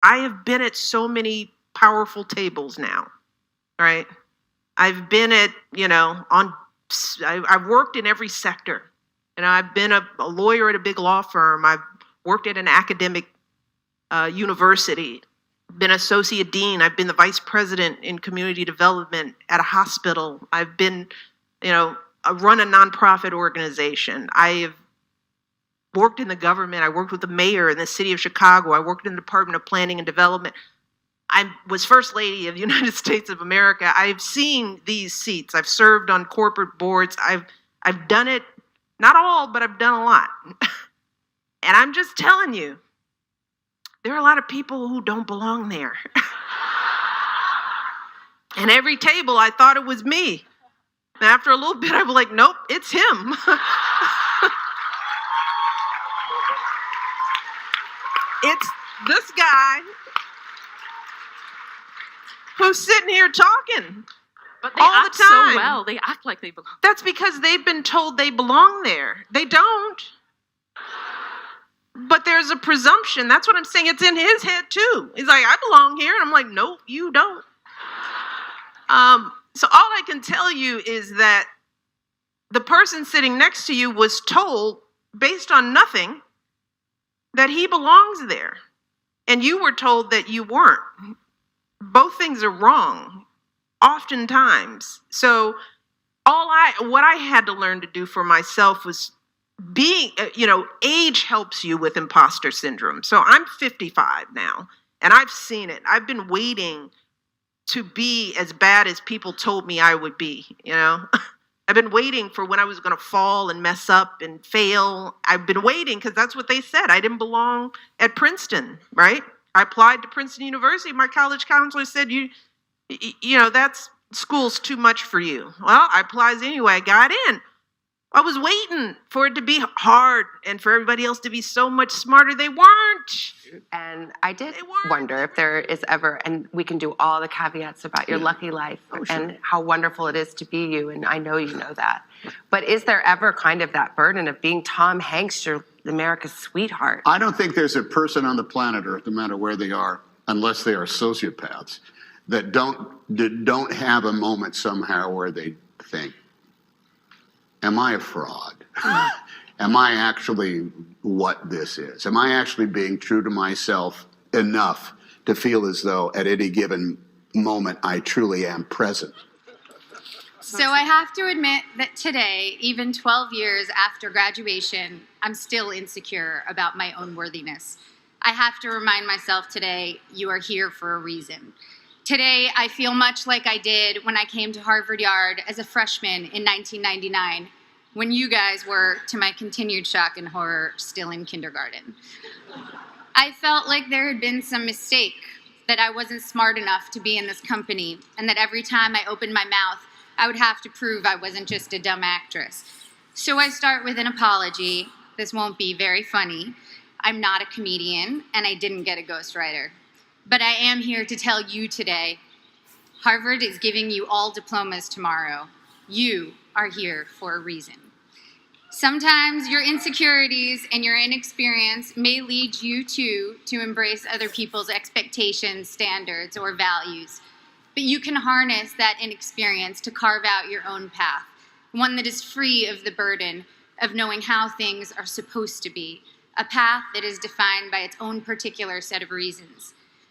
I have been at so many powerful tables now, right? I've been at, I've worked in every sector. I've been a lawyer at a big law firm. I've worked at an academic university, been associate dean. I've been the vice president in community development at a hospital. I've been, I run a nonprofit organization. I have worked in the government. I worked with the mayor in the city of Chicago. I worked in the Department of Planning and Development. I was First Lady of the United States of America. I've seen these seats. I've served on corporate boards. I've done it, not all, but I've done a lot. And I'm just telling you, there are a lot of people who don't belong there. And every table, I thought it was me. And after a little bit, I was like, nope, it's him. It's this guy who's sitting here talking. But they all act the time. so well. They act like they belong. That's because they've been told they belong there. They don't. But there's a presumption. That's what I'm saying. It's in his head too. He's like, I belong here. And I'm like, no, you don't. So all I can tell you is that the person sitting next to you was told, based on nothing, that he belongs there. And you were told that you weren't. Both things are wrong, oftentimes. So what I had to learn to do for myself was being, age helps you with imposter syndrome. So I'm 55 now, and I've seen it. I've been waiting to be as bad as people told me I would be, I've been waiting for when I was going to fall and mess up and fail. I've been waiting because that's what they said. I didn't belong at Princeton, right? I applied to Princeton University. My college counselor said, that's school's too much for you. Well, I applied anyway. I got in. I was waiting for it to be hard and for everybody else to be so much smarter. They weren't. And I did wonder if there is ever, and we can do all the caveats about your lucky life and how wonderful it is to be you, and I know you know that. But is there ever kind of that burden of being Tom Hanks, your America's sweetheart? I don't think there's a person on the planet Earth, no matter where they are, unless they are sociopaths, that don't have a moment somehow where they think, am I a fraud? Am I actually what this is? Am I actually being true to myself enough to feel as though at any given moment I truly am present? So I have to admit that today, even 12 years after graduation, I'm still insecure about my own worthiness. I have to remind myself today, you are here for a reason. Today, I feel much like I did when I came to Harvard Yard as a freshman in 1999, when you guys were, to my continued shock and horror, still in kindergarten. I felt like there had been some mistake, that I wasn't smart enough to be in this company, and that every time I opened my mouth, I would have to prove I wasn't just a dumb actress. So I start with an apology. This won't be very funny. I'm not a comedian, and I didn't get a ghostwriter. But I am here to tell you today, Harvard is giving you all diplomas tomorrow. You are here for a reason. Sometimes your insecurities and your inexperience may lead you to embrace other people's expectations, standards, or values. But you can harness that inexperience to carve out your own path, one that is free of the burden of knowing how things are supposed to be, a path that is defined by its own particular set of reasons.